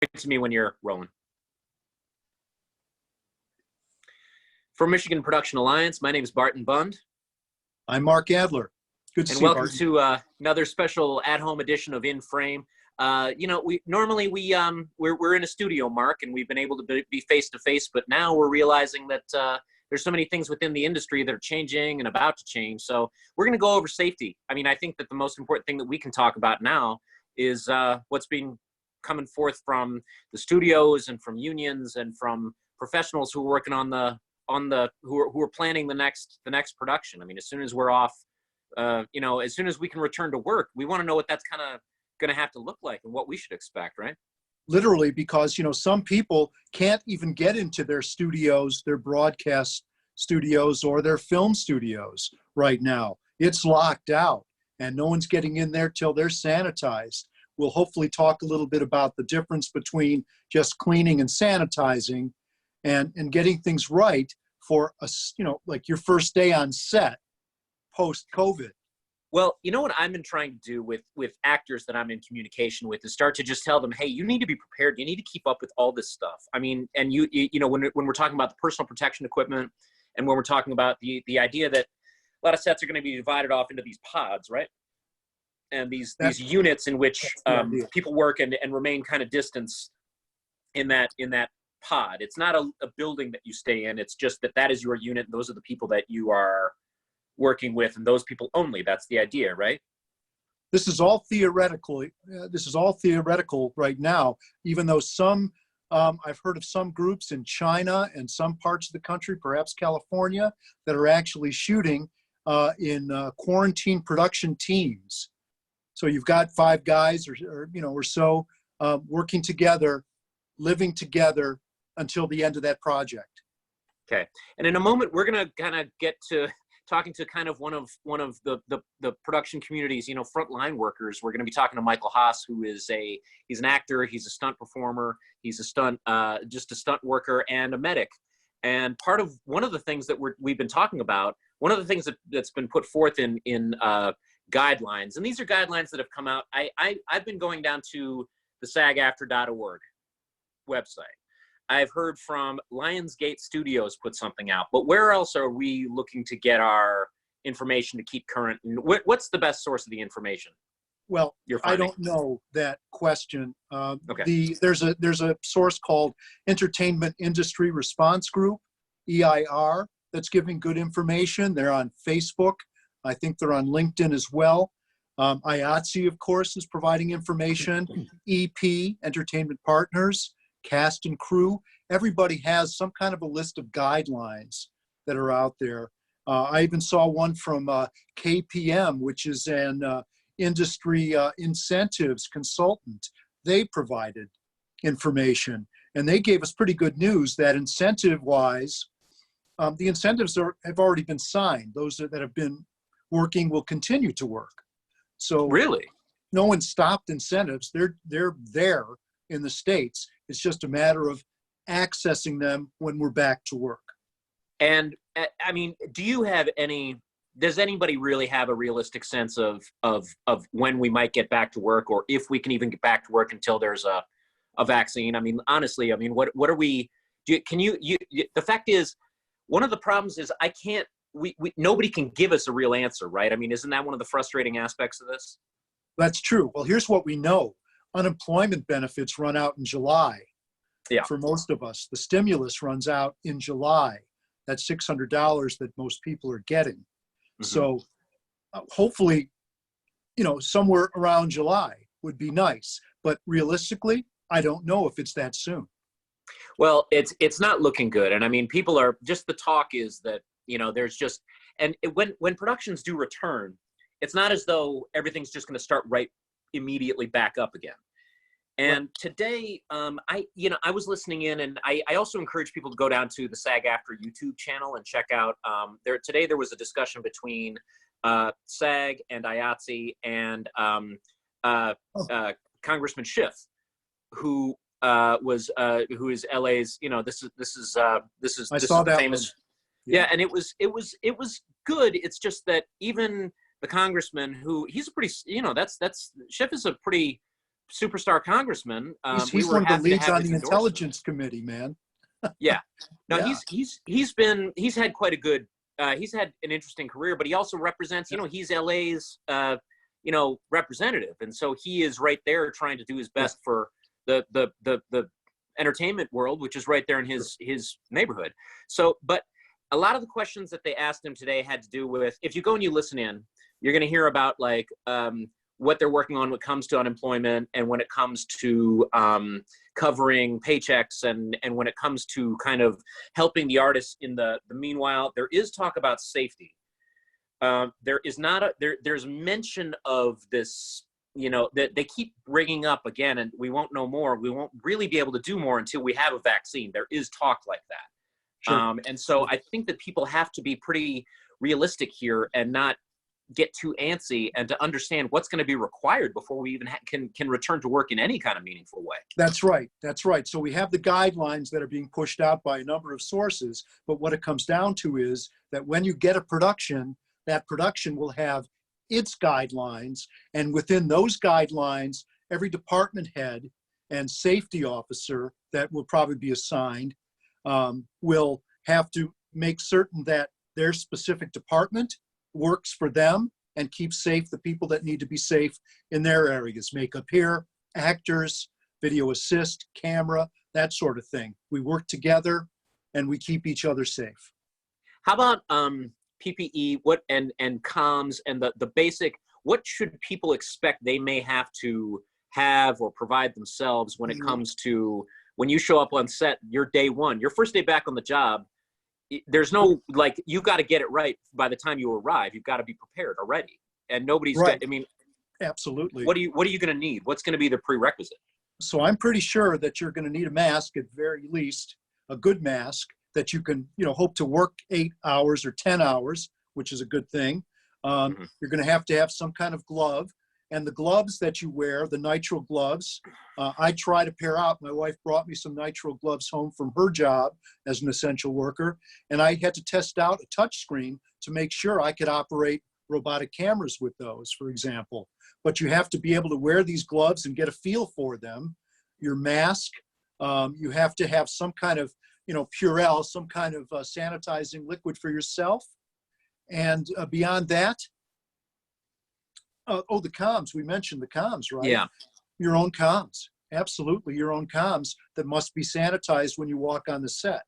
to me when you're rolling. From Michigan Production Alliance, my name is Barton Bund. I'm Mark Adler. Good to see you, welcome Barton. to another special at-home edition of In Frame. You know, we're in a studio, Mark, and we've been able to be face to face, but now we're realizing that there's so many things within the industry that are changing and about to change. So we're going to go over safety. I mean, I think that the most important thing that we can talk about now is what's been coming forth from the studios and from unions and from professionals who are working on who are planning the next production. I mean, as soon as we're off, you know, as soon as we can return to work, we want to know what that's kind of going to have to look like and what we should expect, right? Literally, because, you know, some people can't even get into their studios, their broadcast studios or their film studios right now. It's locked out and no one's getting in there till they're sanitized. We'll hopefully talk a little bit about the difference between just cleaning and sanitizing and getting things right for us, you know, like your first day on set post-COVID. Well, you know what I've been trying to do with actors that I'm in communication with is start to just tell them, hey, you need to be prepared. You need to keep up with all this stuff. I mean, and you know, when we're talking about the personal protection equipment and when we're talking about the idea that a lot of sets are going to be divided off into these pods, right? And these units in which people work and remain kind of distanced in that pod. It's not a building that you stay in. It's just that is your unit. And those are the people that you are working with, and those people only. That's the idea, right? This is all theoretical. This is all theoretical right now, even though some, I've heard of some groups in China and some parts of the country, perhaps California, that are actually shooting in quarantine production teams. So you've got 5 guys or so working together, living together until the end of that project. Okay. And in a moment, we're going to kind of get to talking to kind of one of the production community's, you know, frontline workers. We're going to be talking to Micheal Haase, who is he's an actor, he's a stunt performer, he's a stunt worker and a medic. And one of the things that we've been talking about, one of the things that's been put forth in guidelines, and these are guidelines that have come out. I've been going down to the sagafter.org website. I've heard from Lionsgate Studios put something out, but where else are we looking to get our information to keep current? And what's the best source of the information? Well, I don't know that question. Okay. There's a source called Entertainment Industry Response Group, EIR, that's giving good information. They're on Facebook. I think they're on LinkedIn as well. IATSE, of course, is providing information. EP, Entertainment Partners, Cast and Crew. Everybody has some kind of a list of guidelines that are out there. I even saw one from KPM, which is an industry incentives consultant. They provided information, and they gave us pretty good news that incentive-wise, the incentives have already been signed. Those that have been working will continue to work. So really, no one stopped incentives. They're there in the States. It's just a matter of accessing them when we're back to work. And I mean, does anybody really have a realistic sense of when we might get back to work, or if we can even get back to work until there's a vaccine? I mean, honestly, I mean, what are we, the fact is, one of the problems is nobody can give us a real answer, right? I mean, isn't that one of the frustrating aspects of this? That's true. Well, here's what we know. Unemployment benefits run out in July. Yeah. For most of us, the stimulus runs out in July. That's $600 that most people are getting. Mm-hmm. So hopefully, you know, somewhere around July would be nice. But realistically, I don't know if it's that soon. Well, it's not looking good. And I mean, people are just, the talk is that, you know, there's just, and when productions do return, it's not as though everything's just going to start right immediately back up again. And today, I was listening in, and I also encourage people to go down to the SAG-AFTRA YouTube channel and check out, today there was a discussion between SAG and IATSE and Congressman Schiff, who is LA's, you know, this is the famous, yeah, and it was good. It's just that even the congressman, who he's a pretty, you know, Schiff is a pretty superstar congressman. He's one of the leads on the intelligence committee, man. Yeah. No, Yeah. he's had quite a good, he's had an interesting career, but he also represents, he's LA's, representative. And so he is right there trying to do his best for the entertainment world, which is right there in his neighborhood. So, but a lot of the questions that they asked him today had to do with, if you go and you listen in, you're going to hear about like what they're working on when it comes to unemployment, and when it comes to covering paychecks, and when it comes to kind of helping the artists in the meanwhile. There is talk about safety. There is not there's mention of this, that they keep bringing up again, and we won't know more. We won't really be able to do more until we have a vaccine. There is talk like that. Sure. And so I think that people have to be pretty realistic here and not get too antsy, and to understand what's going to be required before we even can return to work in any kind of meaningful way. That's right. So we have the guidelines that are being pushed out by a number of sources, but what it comes down to is that when you get a production, that production will have its guidelines, and within those guidelines, every department head and safety officer that will probably be assigned will have to make certain that their specific department works for them and keeps safe the people that need to be safe in their areas. Makeup, hair, actors, video assist, camera, that sort of thing. We work together and we keep each other safe. How about PPE, and comms, and the basic, what should people expect they may have to have or provide themselves when it comes to, when you show up on set, your day one, your first day back on the job? There's no, like, you got to get it right by the time you arrive. You've got to be prepared already, and nobody's right. I mean, absolutely. What are you going to need? What's going to be the prerequisite? So I'm pretty sure that you're going to need a mask, at very least, a good mask that you can, hope to work 8 hours or 10 hours, which is a good thing. You're going to have some kind of glove. And the gloves that you wear, the nitrile gloves, I try to pair out. My wife brought me some nitrile gloves home from her job as an essential worker. And I had to test out a touch screen to make sure I could operate robotic cameras with those, for example. But you have to be able to wear these gloves and get a feel for them. Your mask, you have to have some kind of, Purell, some kind of sanitizing liquid for yourself. And beyond that, the comms, we mentioned the comms, right? Yeah. Your own comms, absolutely, your own comms that must be sanitized when you walk on the set.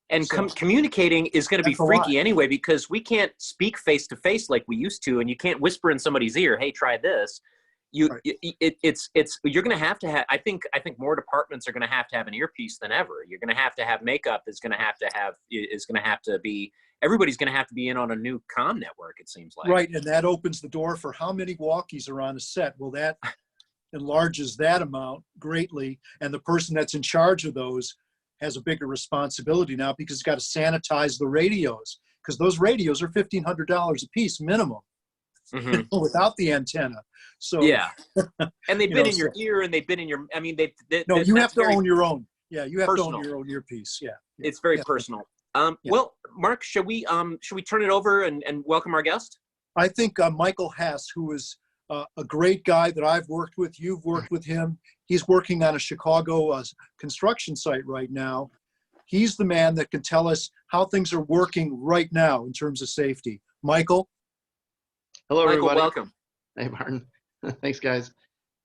And So, communicating is going to be that's a freaky lot. anyway, because we can't speak face to face like we used to, and you can't whisper in somebody's ear, "Hey, try this." Right. It's you're going to have. I think more departments are going to have an earpiece than ever. You're going to have makeup is going to have to be. Everybody's going to have to be in on a new comm network, it seems like. Right, and that opens the door for how many walkies are on a set. Well, that enlarges that amount greatly, and the person that's in charge of those has a bigger responsibility now, because he's got to sanitize the radios, because those radios are $1,500 a piece minimum, without the antenna. So yeah, and they've been in your ear, and they've been in your. I mean, no, you have to own your own. Yeah, you have to own your own earpiece. Yeah, it's very personal. Well, Mark, should we turn it over and welcome our guest? I think Micheal Haase, who is a great guy that I've worked with. You've worked with him. He's working on a Chicago construction site right now. He's the man that can tell us how things are working right now in terms of safety. Micheal? Hello, everybody. Micheal, welcome. Hey, Barton. Thanks, guys.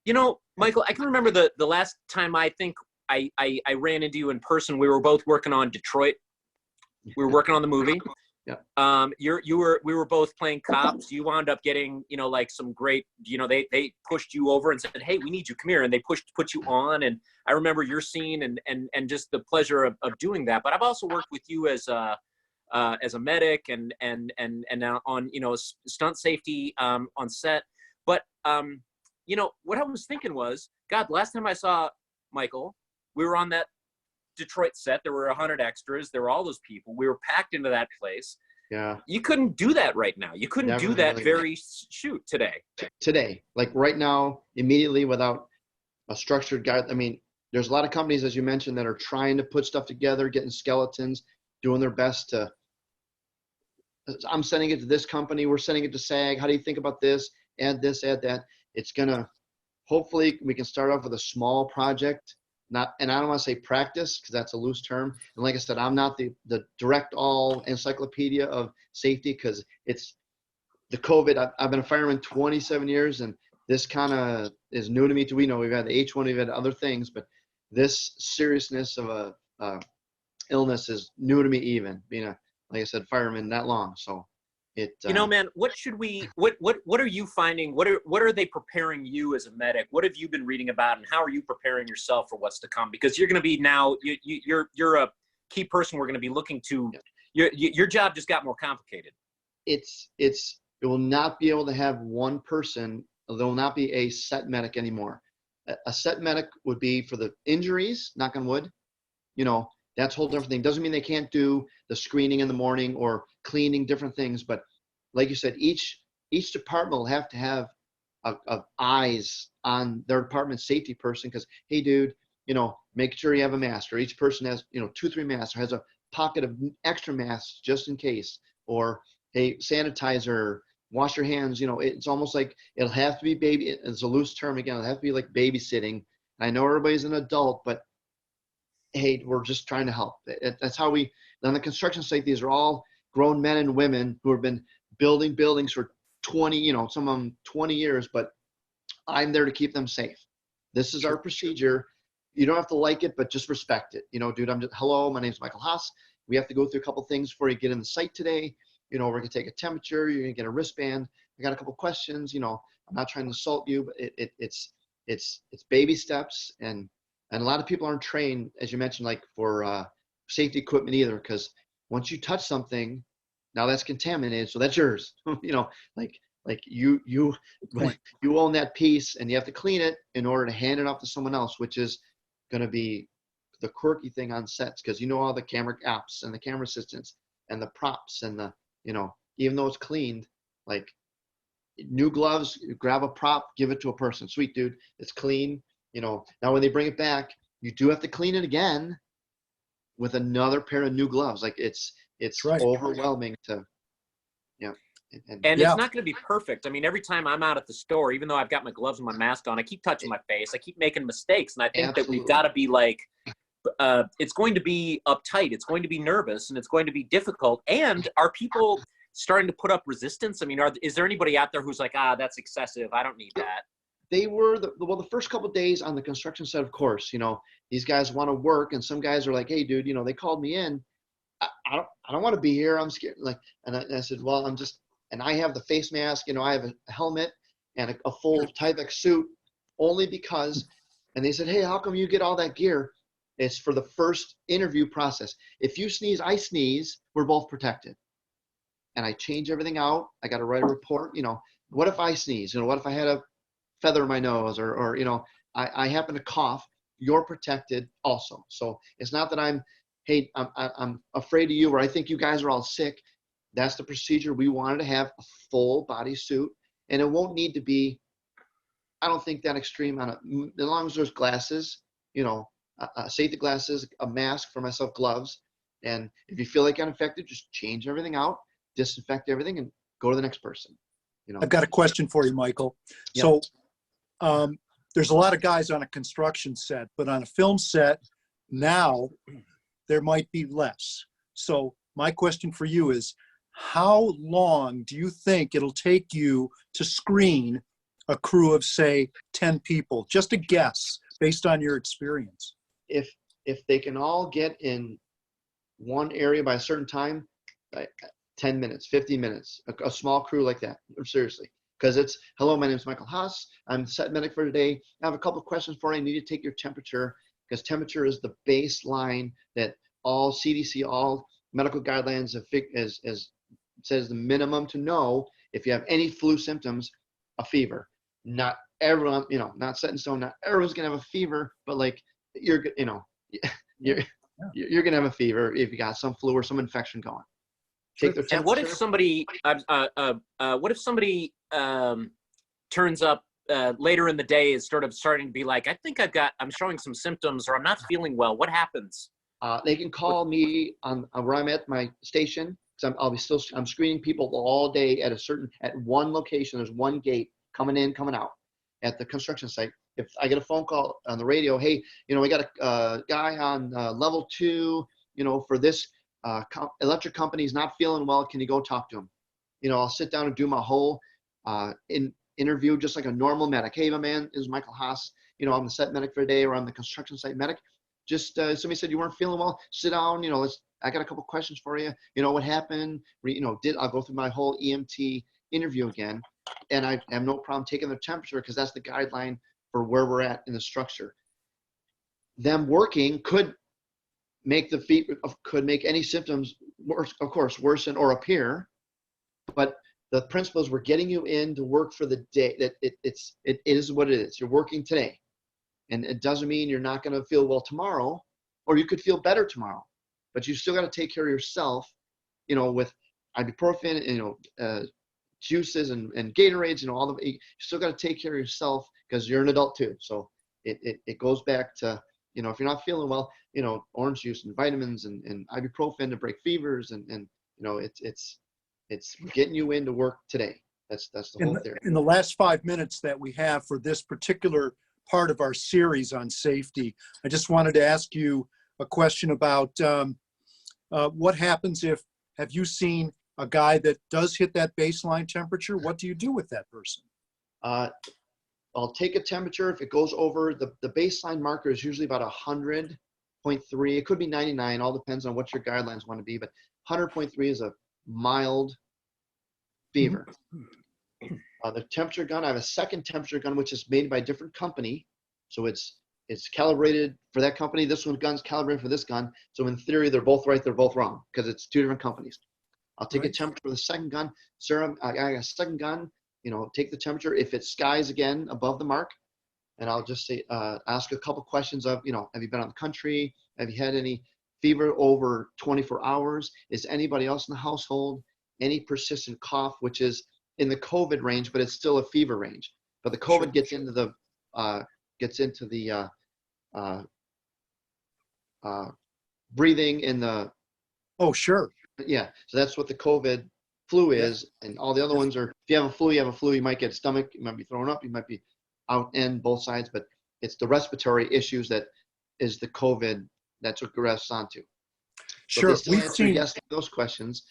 Micheal, I can remember the last time I think I ran into you in person. We were both working on Detroit. We were working on the movie. Yeah. We were both playing cops. You wound up getting, like some great, they pushed you over and said, "Hey, we need you. Come here." And they put you on. And I remember your scene and just the pleasure of doing that. But I've also worked with you as a medic and now on, stunt safety on set. But, what I was thinking was, God, last time I saw Micheal, we were on that Detroit set. There were 100 extras. There were all those people. We were packed into that place. Yeah. You couldn't do that right now. You couldn't do that shoot today. Today, like right now, immediately, without a structured guide. I mean, there's a lot of companies, as you mentioned, that are trying to put stuff together, getting skeletons, doing their best to, I'm sending it to this company. We're sending it to SAG. How do you think about this? Add this, add that. It's going to hopefully we can start off with a small project. And I don't want to say practice because that's a loose term. And like I said, I'm not the direct all encyclopedia of safety because it's the COVID. I've been a fireman 27 years, and this kind of is new to me too. We know we've had the H1, we've had other things, but this seriousness of a illness is new to me, even being a, like I said, fireman that long. So man, what are you finding? What are they preparing you as a medic? What have you been reading about, and how are you preparing yourself for what's to come? Because you're going to be now, you're a key person we're going to be looking to. Your job just got more complicated. It will not be able to have one person. There will not be a set medic anymore. A set medic would be for the injuries, knock on wood. That's a whole different thing. Doesn't mean they can't do the screening in the morning or cleaning different things. But like you said, each department will have to have eyes on their department safety person. Because, hey, dude, make sure you have a mask. Or each person has, 2-3 masks, or has a pocket of extra masks just in case. Or, hey, sanitizer, wash your hands. It's almost like it'll have to be baby. It's a loose term again. It'll have to be like babysitting. I know everybody's an adult, but hey, we're just trying to help. That's how on the construction site, these are all grown men and women who have been building buildings for 20, some of them 20 years, but I'm there to keep them safe. This is our procedure. You don't have to like it, but just respect it. Dude, hello, my name's Micheal Haase. We have to go through a couple things before you get in the site today. We're going to take a temperature. You're going to get a wristband. I got a couple questions. I'm not trying to assault you, but it's baby steps. And a lot of people aren't trained, as you mentioned, like for safety equipment either, because once you touch something, now that's contaminated, so that's yours. like you own that piece, and you have to clean it in order to hand it off to someone else, which is going to be the quirky thing on sets, because all the camera apps and the camera assistants and the props and the even though it's cleaned, like new gloves, you grab a prop, give it to a person. Sweet, dude, it's clean. Now when they bring it back, you do have to clean it again with another pair of new gloves. Like it's right. Overwhelming to, and it's not going to be perfect. I mean, every time I'm out at the store, even though I've got my gloves and my mask on, I keep touching my face. I keep making mistakes. And I think that we've got to be like, it's going to be uptight. It's going to be nervous, and it's going to be difficult. And are people starting to put up resistance? I mean, is there anybody out there who's like, that's excessive, I don't need that? They were the first couple of days on the construction site, of course, these guys want to work, and some guys are like, hey, dude, they called me in. I don't want to be here. I'm scared. And I said, well, and I have the face mask, I have a helmet and a full Tyvek suit only because, and they said, hey, how come you get all that gear? It's for the first interview process. If you sneeze, I sneeze, we're both protected. And I change everything out. I got to write a report. What if I sneeze? What if I had a feather in my nose or I happen to cough? You're protected also. So it's not that I'm afraid of you, or I think you guys are all sick. That's the procedure. We wanted to have a full body suit, and it won't need to be, I don't think, that extreme on it. As long as there's glasses, safety glasses, a mask for myself, gloves. And if you feel like you're infected, just change everything out, disinfect everything, and go to the next person. I've got a question for you, Michael. Yep. So there's a lot of guys on a construction set, but on a film set now, there might be less. So my question for you is, how long do you think it'll take you to screen a crew of, say, 10 people? Just a guess based on your experience. If they can all get in one area by a certain time, 10 minutes, 15 minutes, a small crew like that, seriously. Because it's, hello, my name is Micheal Haase. I'm Set Medic for today. I have a couple of questions for you. I need to take your temperature, because temperature is the baseline that all CDC, all medical guidelines says the minimum to know if you have any flu symptoms, a fever. Not everyone, not set in stone. Not everyone's gonna have a fever, but like you're gonna have a fever if you got some flu or some infection going. Take their temperature. And what if somebody turns up later in the day, is sort of starting to be like, I think I'm showing some symptoms, or I'm not feeling well. What happens? They can call me on where I'm at my station. So I'm screening people all day at one location. There's one gate coming in, coming out. at the construction site. If I get a phone call on the radio, hey, we got a guy on level 2, for this electric company, he's not feeling well. Can you go talk to him? I'll sit down and do my whole interview just like a normal medic. Hey, my man, this is Micheal Haase. I'm the set medic for today, or I'm the construction site medic. Just somebody said you weren't feeling well. Sit down. I got a couple questions for you. What happened? I'll go through my whole EMT interview again, and I have no problem taking their temperature because that's the guideline for where we're at in the structure. Them working could make any symptoms worse, of course, worsen or appear, but the principle is we're getting you in to work for the day. That it is what it is. You're working today, and it doesn't mean you're not going to feel well tomorrow, or you could feel better tomorrow, but you still got to take care of yourself, with ibuprofen, juices and Gatorades, you still got to take care of yourself because you're an adult too. So it goes back to, if you're not feeling well, orange juice and vitamins and ibuprofen to break fevers and it's getting you into work today. That's the whole theory. In the last 5 minutes that we have for this particular part of our series on safety, I just wanted to ask you a question about what happens have you seen a guy that does hit that baseline temperature? What do you do with that person? I'll take a temperature. If it goes over the baseline marker is usually about 100.3. It could be 99. All depends on what your guidelines want to be, but 100.3 is a mild fever. The temperature gun, I have a second temperature gun, which is made by a different company. So it's calibrated for that company. This gun's calibrated for this gun. So in theory, they're both right. They're both wrong because it's two different companies. I'll take a temperature for the second gun. Sir, I got a second gun. Take the temperature. If it skies again above the mark, and I'll just say, ask a couple questions of, have you been out of the country? Have you had any fever over 24 hours? Is anybody else in the household? Any persistent cough, which is in the COVID range, but it's still a fever range. But the COVID gets into the breathing in the. Oh, sure. Yeah, so that's what the COVID flu is, and all the other ones are, if you have a flu, you might get stomach, you might be throwing up, you might be out in both sides, but it's the respiratory issues that is the COVID, that's what rests onto. Sure. So we've seen yes to those questions.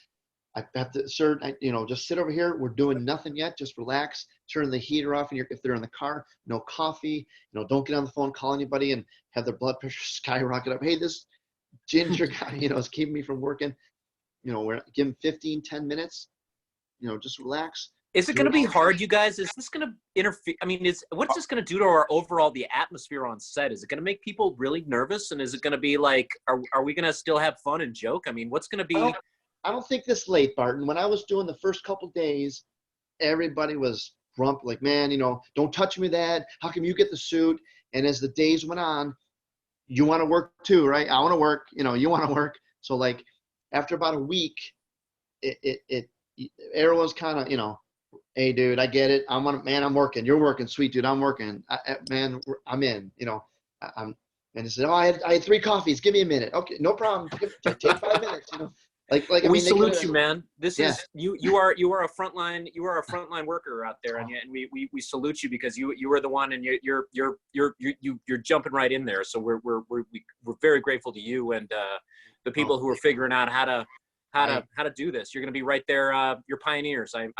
I have to, sir, just sit over here. We're doing nothing yet. Just relax. Turn the heater off. And if they're in the car, no coffee. Don't get on the phone, call anybody, and have their blood pressure skyrocket up. Hey, this ginger guy, is keeping me from working. We're give them 10 minutes. Just relax. Is it going to be hard, you guys? Is this going to interfere? I mean, what's this going to do to our overall the atmosphere on set? Is it going to make people really nervous? And is it going to be like, are we going to still have fun and joke? I mean, what's going to be? I don't think this late, Barton. When I was doing the first couple days, everybody was grumpy, like, man, don't touch me with that. How come you get the suit? And as the days went on, you want to work too, right? I want to work. You want to work. So like after about a week, everyone's kind of, hey, dude, I get it. I'm working. You're working. Sweet, dude, I'm working. Man, I'm in. And they said, oh, I had 3 coffees. Give me a minute. Okay, no problem. Take 5 minutes. We salute you, man. This is you are a frontline worker out there, and we salute you because you are the one, and you're jumping right in there. So we're very grateful to you and the people who are figuring out how to do this. You're going to be right there. You're pioneers. I'm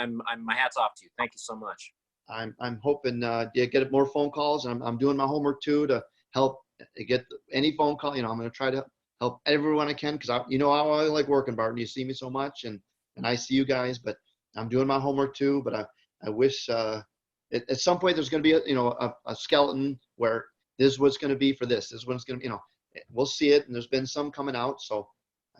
my hat's off to you. Thank you so much. I'm hoping get more phone calls, and I'm doing my homework too to help get any phone call. I'm going to try to help everyone I can because how I like working, Barton. You see me so much, and I see you guys, but I'm doing my homework too. But I wish at some point there's going to be a skeleton where this is what's going to be for this. This is what it's going to we'll see it, and there's been some coming out, so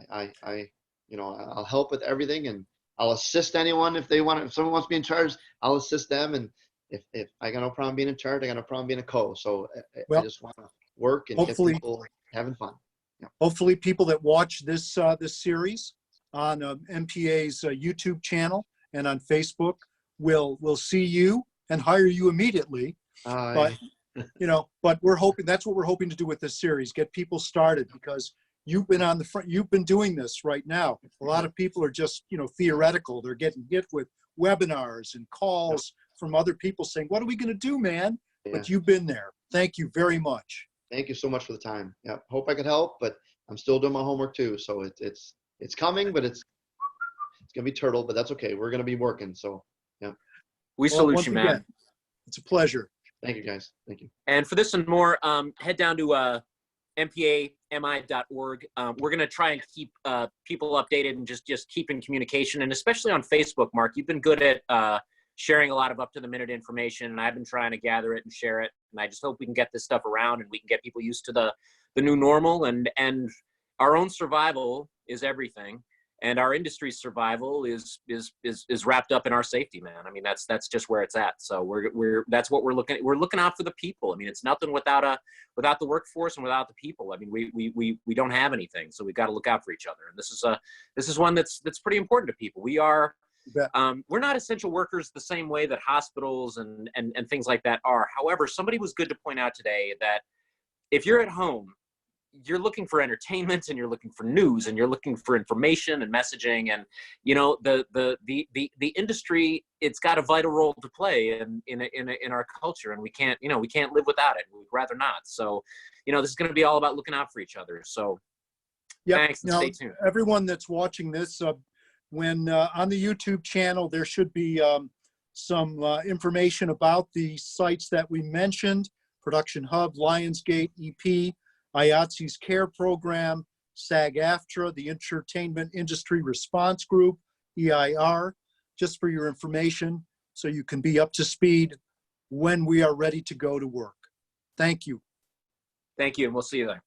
I'll help with everything, and I'll assist anyone if someone wants to be in charge, I'll assist them. And if I got no problem being in charge, I got no problem being a co. So I just want to work and get people having fun. Yeah. Hopefully people that watch this series on MPA's YouTube channel and on Facebook will see you and hire you immediately. But we're hoping that's what we're hoping to do with this series, get people started, because you've been on the front, you've been doing this right now. A lot of people are just, theoretical. They're getting hit with webinars and calls from other people saying, what are we going to do, man? Yeah. But you've been there. Thank you very much. Thank you so much for the time. Yeah. Hope I could help, but I'm still doing my homework too. So it's coming, but it's going to be turtle, but that's okay. We're going to be working. So yeah. We salute you, man. Again, it's a pleasure. Thank you, guys. Thank you. And for this and more, head down to mpami.org. We're going to try and keep people updated and just keep in communication, and especially on Facebook. Mark, you've been good at sharing a lot of up-to-the-minute information, and I've been trying to gather it and share it. And I just hope we can get this stuff around and we can get people used to the new normal. And our own survival is everything, and our industry's survival is wrapped up in our safety, man. I mean, that's just where it's at. So that's what we're looking at. We're looking out for the people. I mean, it's nothing without the workforce and without the people. I mean, we don't have anything, so we've got to look out for each other. And this is one that's pretty important to people. We're not essential workers the same way that hospitals and things like that are. However, somebody was good to point out today that if you're at home, you're looking for entertainment and you're looking for news and you're looking for information and messaging, and the industry, it's got a vital role to play in our culture, and we can't live without it. We'd rather not. So this is going to be all about looking out for each other. So thanks, and stay tuned. Everyone that's watching this, when on the YouTube channel, there should be some information about the sites that we mentioned: Production Hub, Lionsgate, EP, IATSE's CARE program, SAG-AFTRA, the Entertainment Industry Response Group, EIR, just for your information, so you can be up to speed when we are ready to go to work. Thank you. Thank you, and we'll see you there.